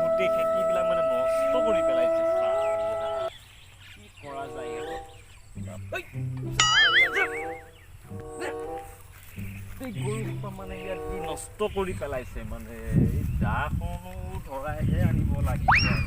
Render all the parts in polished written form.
গোটেই খেতিবিলাক মানে নষ্ট কৰি পেলাইছে। কি কৰা যায় আৰু গৰুসোপা মানে ইয়াত কি নষ্ট কৰি পেলাইছে মানে দাখনো ধৰাইহে আনিব লাগিব আৰু।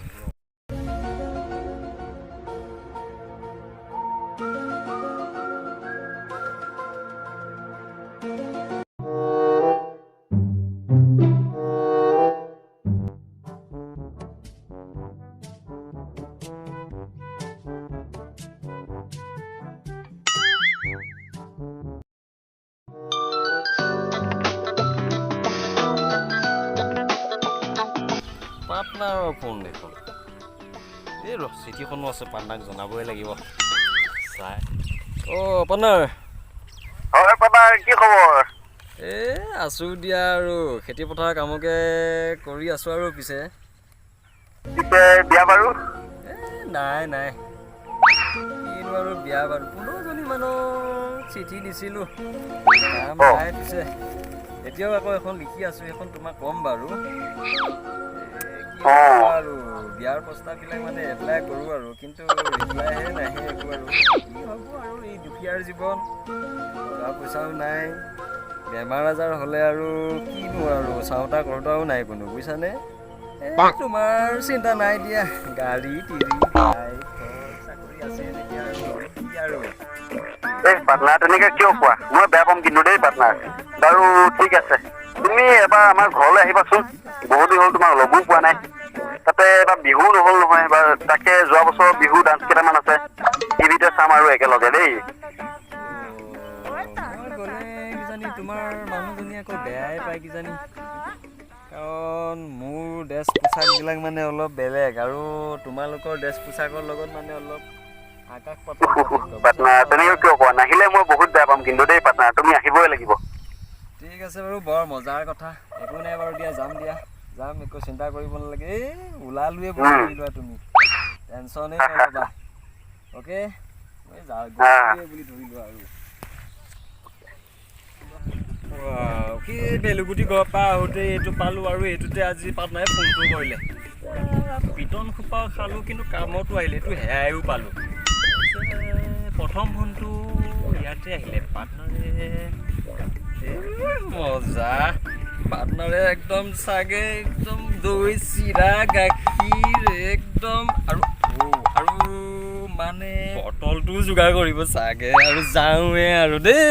পাৰ্টনাৰৰ ফোন দেখোন। এই চিঠিখনো আছে, পাৰ্টনাৰক জনাবই লাগিব। চাই পাৰ্টনাৰ। হয় পাৰ্টনাৰ, কি খবৰ? আছোঁ দিয়া আৰু খেতি পথাৰৰ কামকে কৰি আছোঁ আৰু পিছে বিয়া বাৰু? নাই নাই, কিনো আৰু বিয়া বাৰু। 15জনী মানুহক চিঠি দিছিলোঁ, কাম নাই পিছে। এতিয়াও আকৌ এখন লিখি আছোঁ, সেইখন তোমাক ক'ম বাৰু। আৰু বিয়াৰ প্ৰস্তাৱবিলাক মানে এপ্লাই কৰোঁ আৰু, কিন্তু ৰিপ্লাইহে নাহে একো। আৰু কি হ'ব আৰু এই দুখীয়াৰ জীৱন, টকা পইচাও নাই, বেমাৰ আজাৰ হ'লে আৰু কিনো আৰু চাওঁতা কৰোঁতাও নাই কোনো, বুজিছানে? তোমাৰ চিন্তা নাই দিয়া, গাড়ী তিৰি বাইক চাকৰি আছে এনেকৈ আৰু এই পাৰ্টনাৰ তেনেকে কিয় কোৱা? মই বেয়া পাম কিন্তু দেই পাৰ্টনাৰ। বাৰু ঠিক আছে, তুমি এবাৰ আমাৰ ঘৰলৈ আহিবাচোন। বহুত দিন হ'ল তোমাক লগো পোৱা নাই। তাতে এবাৰ বিহু নহ'ল নহয়, এবাৰ তাকে যোৱা বছৰৰ বিহু ডান্স কেইটামান আছে, টিভিতে চাম আৰু একেলগে দেই। মই গ'লে কিজানি তোমাৰ মানুহজনী আকৌ বেয়াই পায় কিজানি, কাৰণ মোৰ ড্ৰেছ পোছাকবিলাক মানে অলপ বেলেগ আৰু তোমালোকৰ ড্ৰেছ পোছাকৰ লগত মানে অলপ আকাশ পাতাল পাৰ্থক্য। পাৰ্টনাৰ তেনেকে কিয় কোৱা? নাহিলে মই বহুত বেয়া পাম কিন্তু দেই পাৰ্টনাৰ, তুমি আহিবই লাগিব। ঠিক আছে বাৰু, বৰ মজাৰ কথা, একো নাই বাৰু দিয়া, যাম দিয়া, যাম, একো চিন্তা কৰিব নালাগে। এই ওলালোৱে বুলি ধৰি লোৱা তুমি, টেনশ্যনেই নল'বা। অ'কে, মই গৈছোৱে বুলি ধৰি লোৱা আৰু। কি বেলুগুটি ঘৰৰ পৰা আহোঁতে এইটো পালোঁ আৰু এইটোতে আজি পাৰ্টনাৰে ফোনটো কৰিলে। পিটন খোপাও খালোঁ, কিন্তু কামতো আহিলে, এইটো হেৰাইও পালোঁ। প্ৰথম ফোনটো ইয়াতে আহিলে, পাৰ্টনাৰে মজা। পাৰ্টনাৰে একদম চাগে একদম দৈ চিৰা গাখীৰ একদম আৰু মানে বটলটো যোগাৰ কৰিব চাগে, আৰু যাওঁৱে আৰু দেই।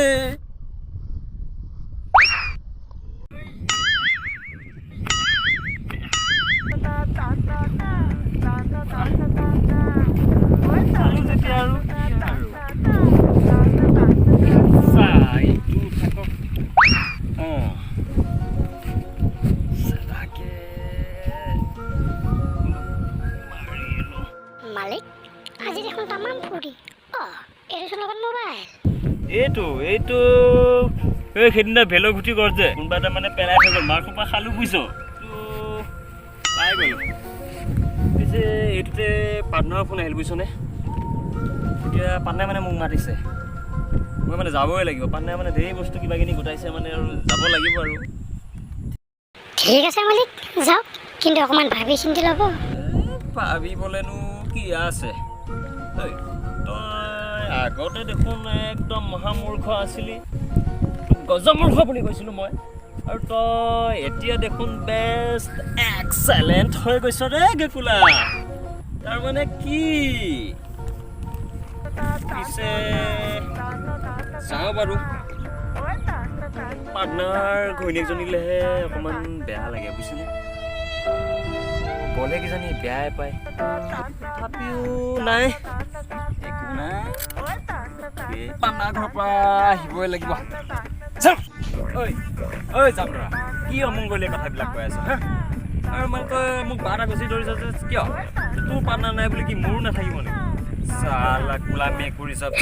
মালিক, আজি দেখোন তামাম ফুৰি। এইটো লগত মোবাইল। এইটো সেইদিনা ভেলগুটি ঘৰ যে কোনোবা এটা মানে পেলাই থৈ গ'ল, মাৰ সোপা খালোঁ বুজিছ, পাই গ'ল। পিছে এইটোতে পাৰ্টনাৰৰ ফোন আহিল বুজিছনে। এতিয়া পাৰ্টনাৰে মানে মোক মাতিছে, মই মানে যাবই লাগিব। পাৰ্টনাৰে মানে ধেৰ বস্তু কিবা কিনি গোটাইছে মানে, আৰু যাব লাগিব আৰু। ঠিক আছে মালিক, যাওক, কিন্তু অকণমান ভাবি চিন্তি ল'ব। ভাবিবলেনো কি আছে, তই আগতে দেখোন একদম মহামূৰ্খ আছিলি, গজমূৰ্খ বুলি কৈছিলোঁ মই, আৰু তই এতিয়া দেখোন বেষ্ট এক্সেলেণ্ট হৈ গৈছ ৰে গেকুলা। তাৰমানে কি পিছে চাওঁ বাৰু, পাৰ্টনাৰ ঘৈণীয়েকজনীলেহে অকণমান বেয়া লাগে বুজিছেনে। গ'লে কিজানি বেয়াই পায়, তথাপিও নাই, একো নাই, পাৰ্টনাৰ ঘৰৰ পৰা আহিবই লাগিব। ঐ যাম ধৰা, কি অমংগলীয়া কথাবিলাক কৈ আছ হা? আৰু মানে তই মোক বাধা গচি ধৰিছ যে কিয়? তোৰ পাৰ্টনাৰ নাই বুলি কি মোৰো নাথাকিব নেকি? চালা কোলা মেকুৰী চব।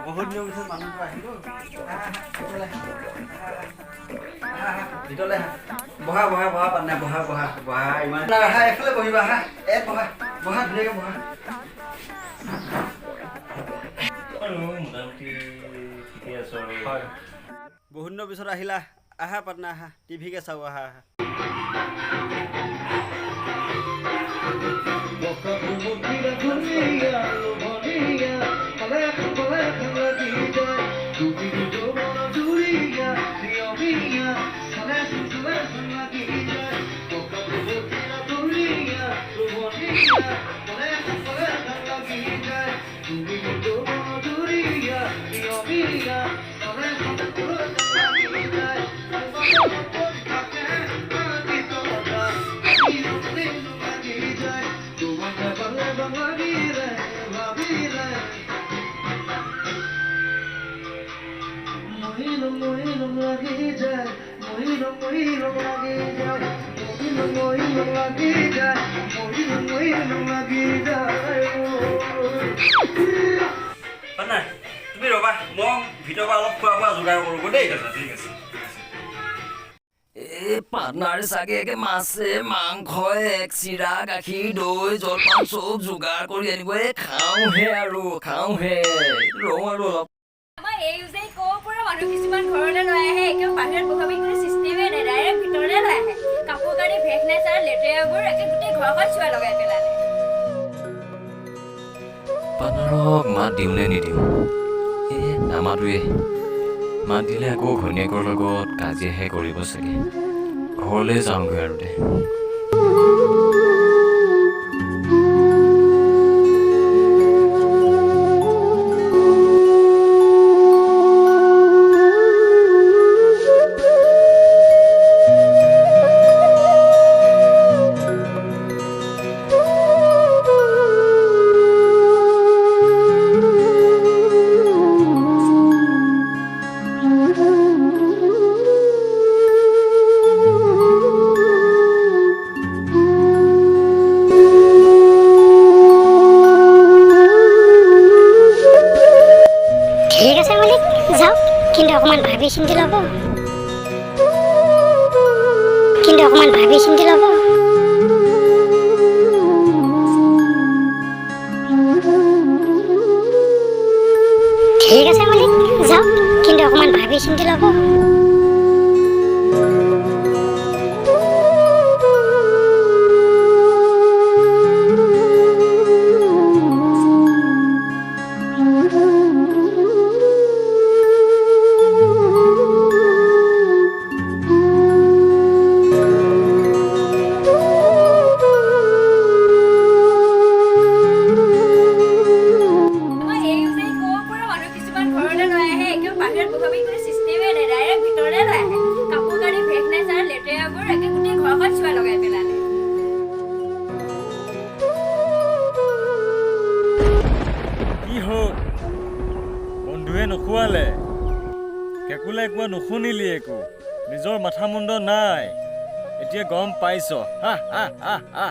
বহুত দিনৰ পিছত মানুহটো আহিব, ভিতৰলৈ আহা। বহা বহা বহা পাটনা বহা বহা বহা ইমান আহা এফালে বহিবা আহা বহা বহা ধুনীয়াকৈ বহা মোটামুটি ঠিকে আছো আৰু হয় বহুত দিনৰ পিছত আহিলা আহা পাটনা আহা টিভিকে চাওঁ আহা আহা পাটনা তুমি ৰবা মই ভিতৰৰ পৰা অলপ খোৱা বোৱা যোগাৰ কৰোঁ দেই ঠিক আছে এই পাটনাৰ চাগে মাছে মাংসই চিৰা গাখীৰ দৈ জলপান চব যোগাৰ কৰি আনিব এই খাওঁহে আৰু খাওঁহে ৰওঁ আৰু অলপ আমাৰ এই যে ক'ৰ পৰা মানুহ কিছুমান ঘৰলৈ লৈ আহে একেবাৰে বাহিৰত বহাবি কোনো চিষ্টেমেই নাই ডাইৰেক্ট ভিতৰলৈ লৈ আহে কাপোৰ কানি ভেশ নাই চাৰ লেতেৰাবোৰ একে গোটেই ঘৰখন চোৱা লগাই পেলালে পাটনাৰক মাত দিওঁ নে নিদিওঁ এই নামাতোৱে মাত দিলে আকৌ ঘৈণীয়েকৰ লগত কাজিয়াহে কৰিব চাগে ঘৰলৈ যাওঁগৈ আৰু দে ঠিক আছে মালিক যাওক কিন্তু অকণমান ভাবি চিন্তি ল'ব ঠিক আছে মালিক যাওক কিন্তু অকণমান ভাবি চিন্তি ল'ব আমাৰ এই যে ক'ৰ পৰা মানুহ কিছুমান ঘৰলৈ লৈ আহে একেবাৰে বাহিৰত বহাবি কোনো চিষ্টেমেই নাই ডাইৰেক্ট ভিতৰলৈ লৈ আহে কাপোৰ কানি ভেশ নাই চাৰ লেতেৰাবোৰ একে গোটেই ঘৰখন চোৱা লগাই পেলালে কি হ'ল বন্ধুৱে নোখোৱালে কেকুলে একো নুশুনিলি একো নিজৰ মাথা মুণ্ড নাই এতিয়া গম পাইছ হা হা হা হা